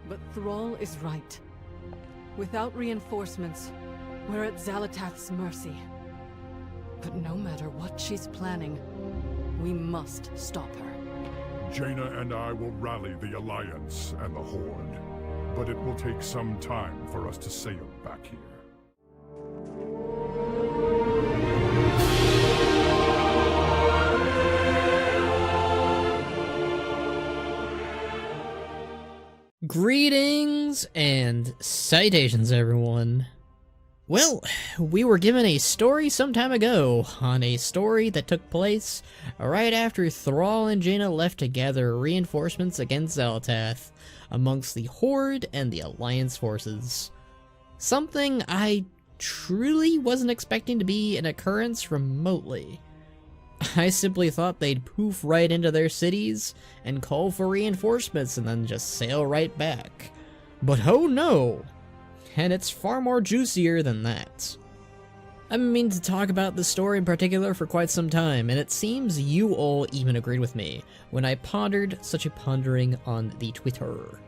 But Thrall is right. Without reinforcements, we're at Xal'atath's mercy. But no matter what she's planning, we must stop her. Jaina and I will rally the Alliance and the Horde, but it will take some time for us to sail back here. Greetings and salutations, everyone. Well, we were given a story some time ago on a story that took place right after Thrall and Jaina left to gather reinforcements against Xal'atath amongst the Horde and the Alliance forces. Something I truly wasn't expecting to be an occurrence remotely. I simply thought they'd poof right into their cities and call for reinforcements and then just sail right back. But oh no! And it's far more juicier than that. I've been meaning to talk about this story in particular for quite some time, and it seems you all even agreed with me when I pondered such a pondering on the Twitter.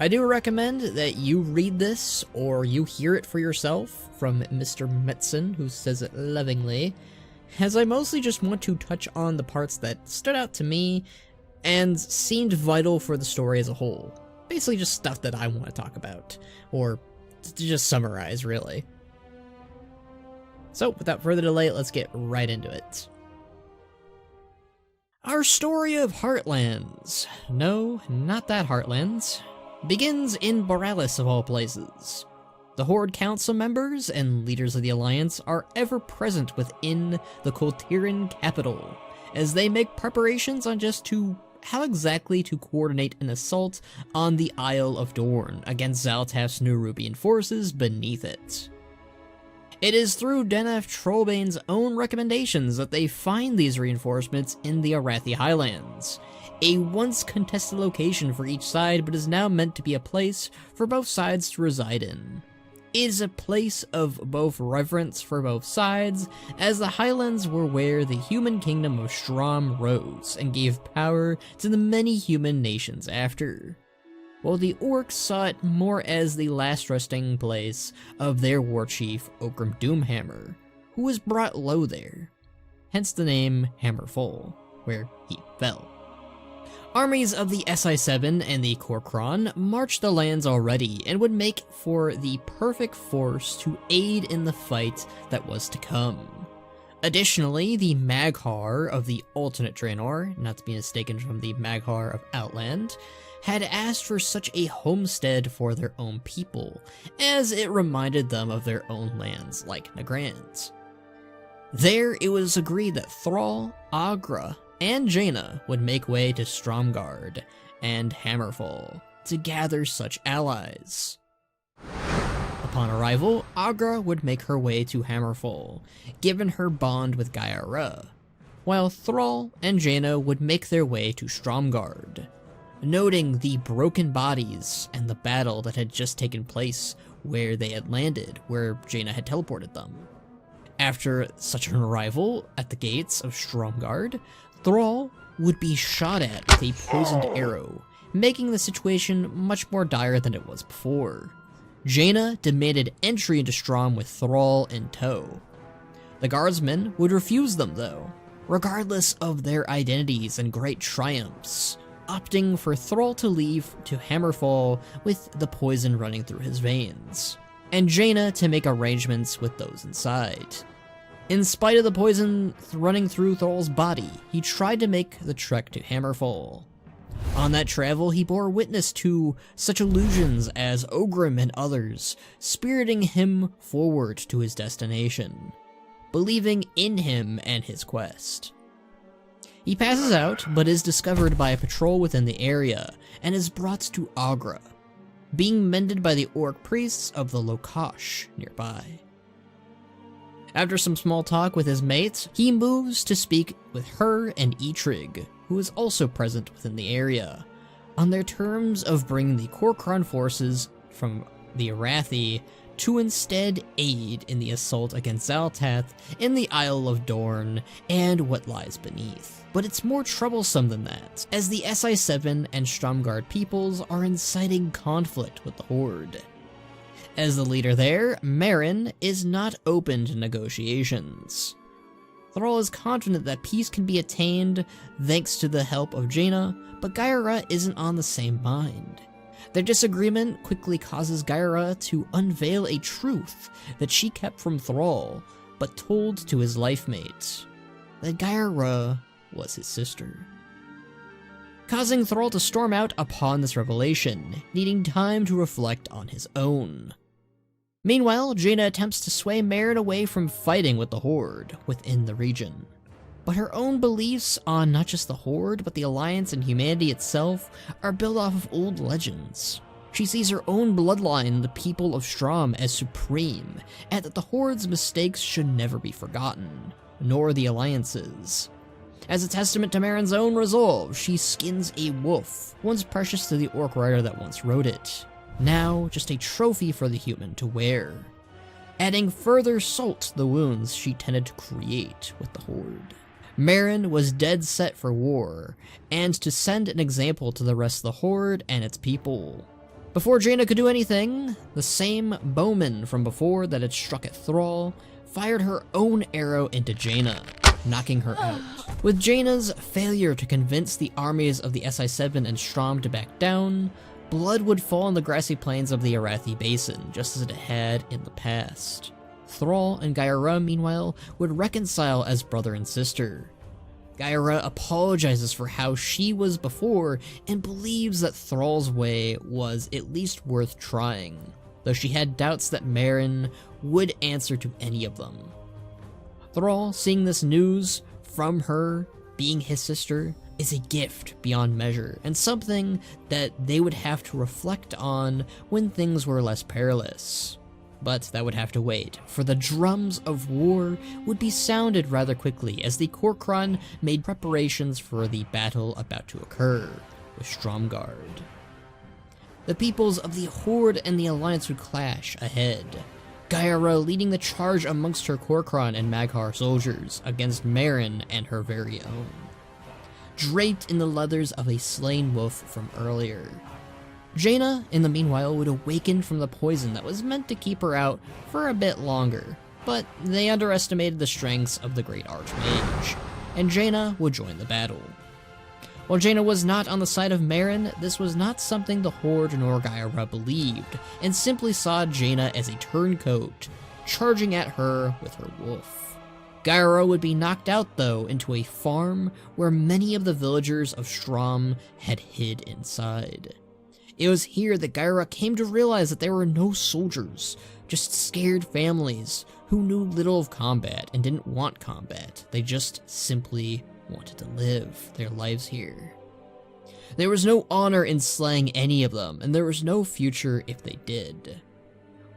I do recommend that you read this, or you hear it for yourself from Mr. Metzen, who says it lovingly, as I mostly just want to touch on the parts that stood out to me and seemed vital for the story as a whole. Basically just stuff that I want to talk about, or to just summarize, really. So, without further delay, let's get right into it. Our story of Heartlands, no, not that Heartlands, begins in Borealis of all places. The Horde Council members and leaders of the Alliance are ever present within the Koltiran capital, as they make preparations on just how exactly to coordinate an assault on the Isle of Dorn against Xal'atath's Nerubian forces beneath it. It is through Marran Trollbane's own recommendations that they find these reinforcements in the Arathi Highlands, a once contested location for each side but is now meant to be a place for both sides to reside in. It is a place of both reverence for both sides, as the Highlands were where the human kingdom of Strom rose and gave power to the many human nations after, while the Orcs saw it more as the last resting place of their war chief Oghrim Doomhammer, who was brought low there, hence the name Hammerfall, where he fell. Armies of the SI-7 and the Kor'kron marched the lands already and would make for the perfect force to aid in the fight that was to come. Additionally, the Mag'har of the alternate Draenor, not to be mistaken from the Mag'har of Outland, had asked for such a homestead for their own people, as it reminded them of their own lands like Nagrand. There, it was agreed that Thrall, Aghra, and Jaina would make way to Stromgarde and Hammerfall to gather such allies. Upon arrival, Aghra would make her way to Hammerfall, given her bond with Geya'rah, while Thrall and Jaina would make their way to Stromgarde, noting the broken bodies and the battle that had just taken place where they had landed, where Jaina had teleported them. After such an arrival at the gates of Stromgarde, Thrall would be shot at with a poisoned arrow, making the situation much more dire than it was before. Jaina demanded entry into Strom with Thrall in tow. The guardsmen would refuse them though, regardless of their identities and great triumphs, opting for Thrall to leave to Hammerfall with the poison running through his veins, and Jaina to make arrangements with those inside. In spite of the poison running through Thrall's body, he tried to make the trek to Hammerfall. On that travel, he bore witness to such illusions as Oghrim and others, spiriting him forward to his destination, believing in him and his quest. He passes out, but is discovered by a patrol within the area, and is brought to Aghra, being mended by the orc priests of the Lokash nearby. After some small talk with his mates, he moves to speak with her and Eitrig, who is also present within the area, on their terms of bringing the Kor'kron forces from the Arathi to instead aid in the assault against Xal'atath in the Isle of Dorn and what lies beneath. But it's more troublesome than that, as the SI7 and Stromgarde peoples are inciting conflict with the Horde. As the leader there, Marran is not open to negotiations. Thrall is confident that peace can be attained thanks to the help of Jaina, but Geya'rah isn't on the same mind. Their disagreement quickly causes Geya'rah to unveil a truth that she kept from Thrall, but told to his life mate, that Geya'rah was his sister. Causing Thrall to storm out upon this revelation, needing time to reflect on his own. Meanwhile, Jaina attempts to sway Marran away from fighting with the Horde within the region. But her own beliefs on not just the Horde, but the Alliance and humanity itself, are built off of old legends. She sees her own bloodline, the people of Strom, as supreme, and that the Horde's mistakes should never be forgotten, nor the Alliance's. As a testament to Marran's own resolve, she skins a wolf, once precious to the orc rider that once rode it. Now just a trophy for the human to wear, adding further salt to the wounds she tended to create with the Horde. Marran was dead set for war, and to send an example to the rest of the Horde and its people. Before Jaina could do anything, the same bowman from before that had struck at Thrall fired her own arrow into Jaina, knocking her out. With Jaina's failure to convince the armies of the SI7 and Strom to back down, blood would fall on the grassy plains of the Arathi Basin, just as it had in the past. Thrall and Geya'rah, meanwhile, would reconcile as brother and sister. Geya'rah apologizes for how she was before and believes that Thrall's way was at least worth trying, though she had doubts that Marran would answer to any of them. Thrall, seeing this news from her being his sister, is a gift beyond measure, and something that they would have to reflect on when things were less perilous. But that would have to wait, for the drums of war would be sounded rather quickly as the Kor'kron made preparations for the battle about to occur with Stromgarde. The peoples of the Horde and the Alliance would clash ahead, Geya'rah leading the charge amongst her Kor'kron and Mag'har soldiers against Marran and her very own, draped in the leathers of a slain wolf from earlier. Jaina, in the meanwhile, would awaken from the poison that was meant to keep her out for a bit longer, but they underestimated the strengths of the Great Archmage, and Jaina would join the battle. While Jaina was not on the side of Marran, this was not something the Horde nor Geya'rah believed, and simply saw Jaina as a turncoat, charging at her with her wolf. Geya'rah would be knocked out, though, into a farm where many of the villagers of Strom had hid inside. It was here that Geya'rah came to realize that there were no soldiers, just scared families who knew little of combat and didn't want combat. They just simply wanted to live their lives here. There was no honor in slaying any of them, and there was no future if they did.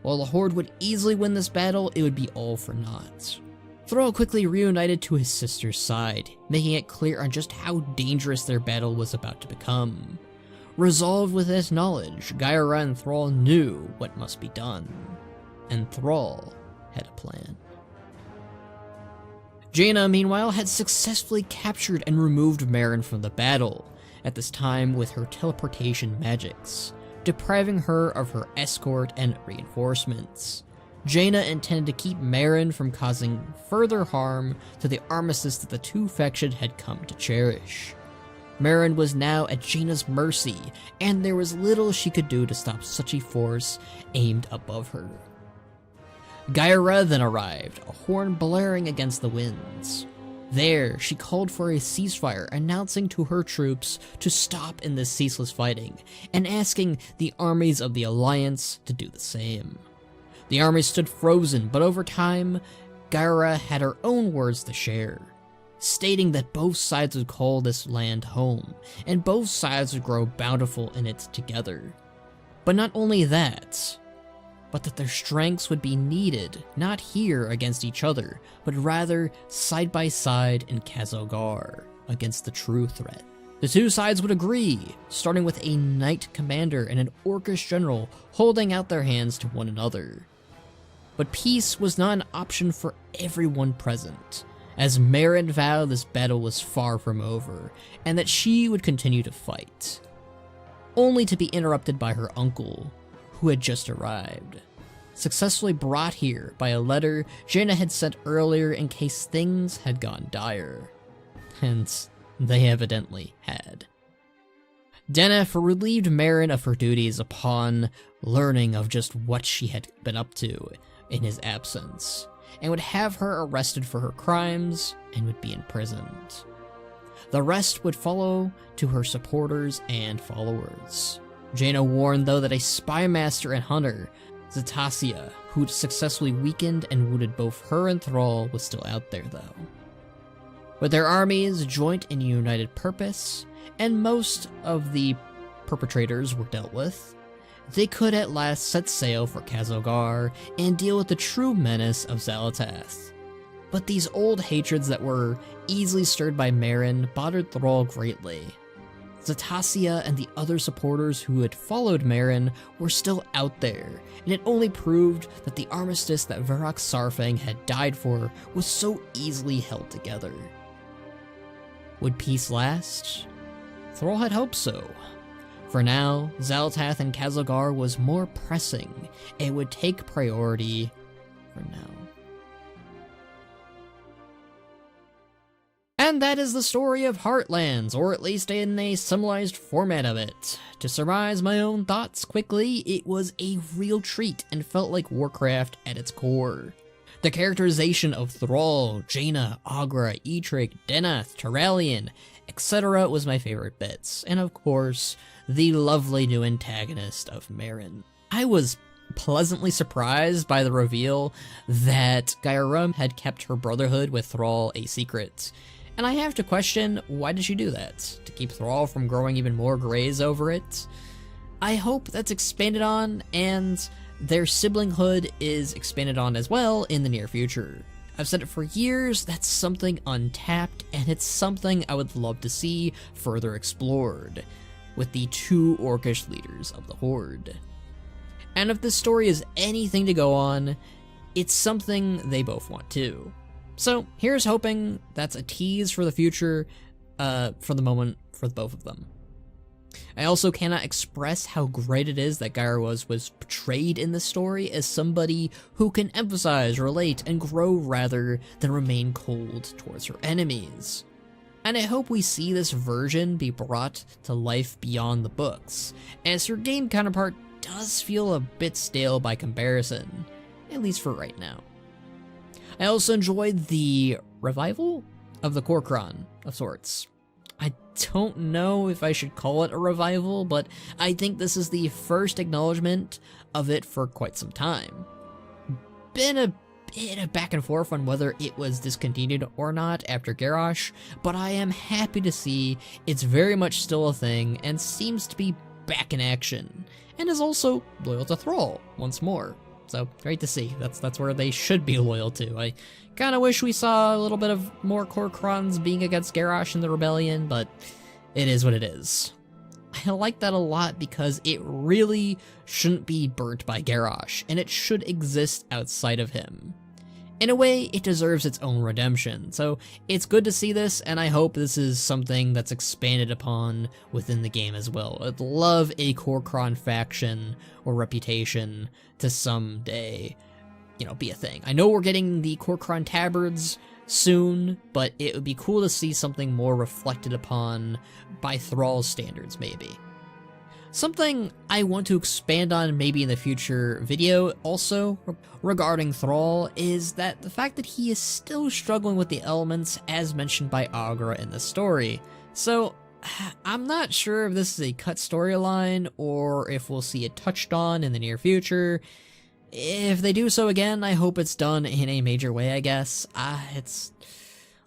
While the Horde would easily win this battle, it would be all for naught. Thrall quickly reunited to his sister's side, making it clear on just how dangerous their battle was about to become. Resolved with this knowledge, Geya'rah and Thrall knew what must be done, and Thrall had a plan. Jaina, meanwhile, had successfully captured and removed Marran from the battle, at this time with her teleportation magics, depriving her of her escort and reinforcements. Jaina intended to keep Marran from causing further harm to the armistice that the two factions had come to cherish. Marran was now at Jaina's mercy, and there was little she could do to stop such a force aimed above her. Geya'rah then arrived, a horn blaring against the winds. There, she called for a ceasefire, announcing to her troops to stop in this ceaseless fighting, and asking the armies of the Alliance to do the same. The army stood frozen, but over time, Geya'rah had her own words to share, stating that both sides would call this land home, and both sides would grow bountiful in it together. But not only that, but that their strengths would be needed, not here against each other, but rather side by side in Khazalgar, against the true threat. The two sides would agree, starting with a knight commander and an orcish general holding out their hands to one another, But peace was not an option for everyone present, as Marran vowed this battle was far from over, and that she would continue to fight, only to be interrupted by her uncle, who had just arrived, successfully brought here by a letter Jaina had sent earlier in case things had gone dire. Hence, they evidently had. Deneth relieved Marran of her duties upon learning of just what she had been up to in his absence, and would have her arrested for her crimes and would be imprisoned. The rest would follow to her supporters and followers. Jaina warned, though, that a spy master and hunter, Xal'atath, who'd successfully weakened and wounded both her and Thrall, was still out there, though. With their armies joint in united purpose, and most of the perpetrators were dealt with, they could at last set sail for Khazad and deal with the true menace of Xal'atath. But these old hatreds that were easily stirred by Marran bothered Thrall greatly. Xal'atath and the other supporters who had followed Marran were still out there, and it only proved that the armistice that Varrock Sarfang had died for was so easily held together. Would peace last? Thrall had hoped so. For now, Xal'atath and Khazad was more pressing. It would take priority for now. And that is the story of Heartlands, or at least in a summarized format of it. To surmise my own thoughts quickly, it was a real treat and felt like Warcraft at its core. The characterization of Thrall, Jaina, Geya'rah, Eitrigg, Deneth, Turalyon, etc. was my favorite bits, and of course, the lovely new antagonist of Marran. I was pleasantly surprised by the reveal that Geya'rah had kept her brotherhood with Thrall a secret. And I have to question, why did she do that? To keep Thrall from growing even more grays over it? I hope that's expanded on, and their siblinghood is expanded on as well in the near future. I've said it for years, that's something untapped, and it's something I would love to see further explored, with the two orcish leaders of the Horde. And if this story is anything to go on, it's something they both want too. So here's hoping that's a tease for the future, for the moment, for both of them. I also cannot express how great it is that Geya'rah was portrayed in this story as somebody who can emphasize, relate, and grow rather than remain cold towards her enemies. And I hope we see this version be brought to life beyond the books, as her game counterpart does feel a bit stale by comparison, at least for right now. I also enjoyed the revival of the Kor'kron, of sorts. I don't know if I should call it a revival, but I think this is the first acknowledgement of it for quite some time. Been a bit of back and forth on whether it was discontinued or not after Geya'rah, but I am happy to see it's very much still a thing and seems to be back in action, and is also loyal to Thrall once more. So great to see. That's where they should be loyal to. I kind of wish we saw a little bit of more Kor'krons being against Geya'rah in the rebellion, but it is what it is. I like that a lot because it really shouldn't be burnt by Geya'rah, and it should exist outside of him. In a way, it deserves its own redemption, so it's good to see this, and I hope this is something that's expanded upon within the game as well. I'd love a Kor'kron faction or reputation to someday, be a thing. I know we're getting the Kor'kron tabards soon, but it would be cool to see something more reflected upon by Thrall's standards, maybe. Something I want to expand on maybe in the future video also regarding Thrall is that the fact that he is still struggling with the elements as mentioned by Geya'rah in the story. So I'm not sure if this is a cut storyline or if we'll see it touched on in the near future. If they do so again, I hope it's done in a major way, I guess. It's,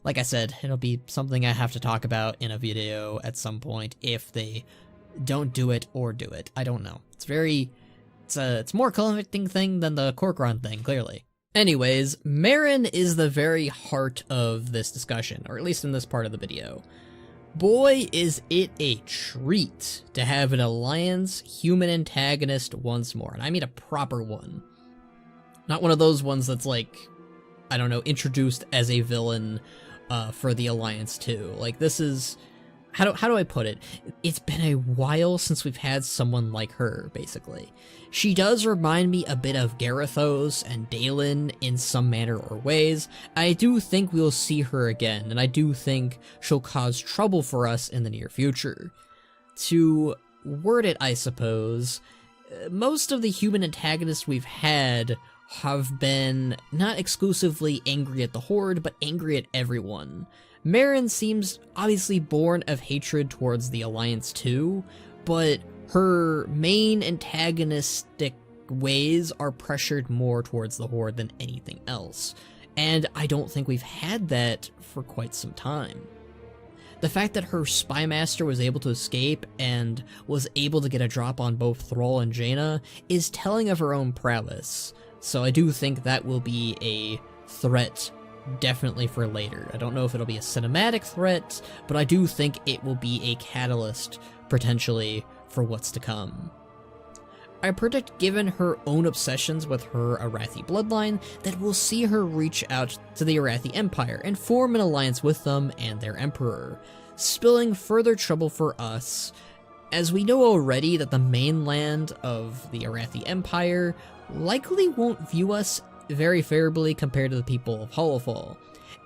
like I said, it'll be something I have to talk about in a video at some point if they don't do it or do it. I don't know. It's more conflicting thing than the Kor'kron thing, clearly. Anyways, Marran is the very heart of this discussion, or at least in this part of the video. Boy, is it a treat to have an Alliance human antagonist once more, and I mean a proper one. Not one of those ones that's like, I don't know, introduced as a villain for the Alliance too. Like, this is, how do I put it? It's been a while since we've had someone like her, basically. She does remind me a bit of Gyarathos and Dalen in some manner or ways. I do think we'll see her again, and I do think she'll cause trouble for us in the near future. To word it, I suppose, most of the human antagonists we've had have been not exclusively angry at the Horde, but angry at everyone. Marran seems obviously born of hatred towards the Alliance too, but her main antagonistic ways are pressured more towards the Horde than anything else, and I don't think we've had that for quite some time. The fact that her Spy Master was able to escape and was able to get a drop on both Thrall and Jaina is telling of her own prowess, so I do think that will be a threat definitely for later. I don't know if it'll be a cinematic threat, but I do think it will be a catalyst, potentially, for what's to come. I predict, given her own obsessions with her Arathi bloodline, that we'll see her reach out to the Arathi Empire and form an alliance with them and their emperor, spilling further trouble for us, as we know already that the mainland of the Arathi Empire likely won't view us very favorably compared to the people of Hollowfall,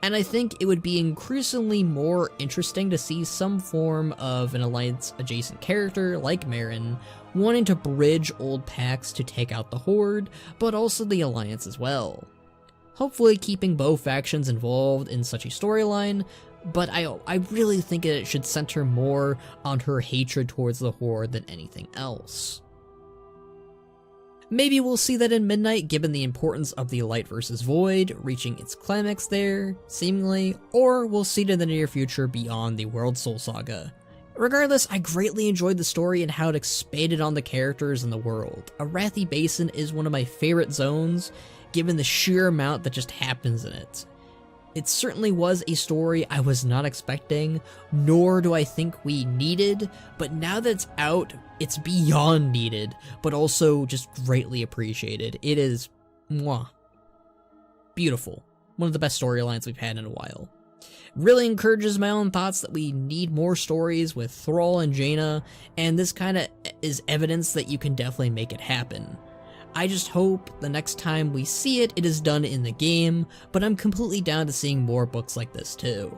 and I think it would be increasingly more interesting to see some form of an Alliance-adjacent character like Marran wanting to bridge old pacts to take out the Horde, but also the Alliance as well. Hopefully keeping both factions involved in such a storyline, but I really think it should center more on her hatred towards the Horde than anything else. Maybe we'll see that in Midnight, given the importance of the Light versus Void reaching its climax there, seemingly, or we'll see it in the near future beyond the World Soul Saga. Regardless, I greatly enjoyed the story and how it expanded on the characters and the world. Arathi Basin is one of my favorite zones, given the sheer amount that just happens in it. It certainly was a story I was not expecting, nor do I think we needed, but now that it's out, it's beyond needed, but also just greatly appreciated. It is, mwah, beautiful. One of the best storylines we've had in a while. Really encourages my own thoughts that we need more stories with Thrall and Jaina, and this kind of is evidence that you can definitely make it happen. I just hope the next time we see it, it is done in the game, but I'm completely down to seeing more books like this too.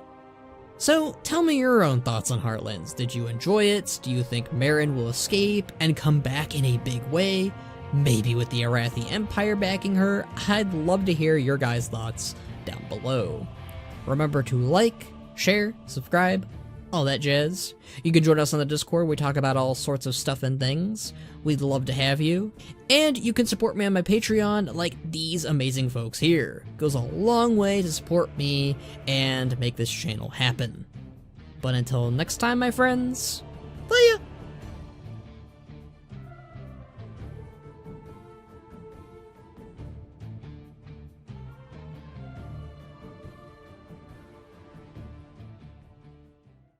So, tell me your own thoughts on Heartlands. Did you enjoy it? Do you think Marran will escape and come back in a big way? Maybe with the Arathi Empire backing her? I'd love to hear your guys' thoughts down below. Remember to like, share, subscribe, all that jazz. You can join us on the Discord where we talk about all sorts of stuff and things. We'd love to have you. And you can support me on my Patreon like these amazing folks here. It goes a long way to support me and make this channel happen. But until next time, my friends,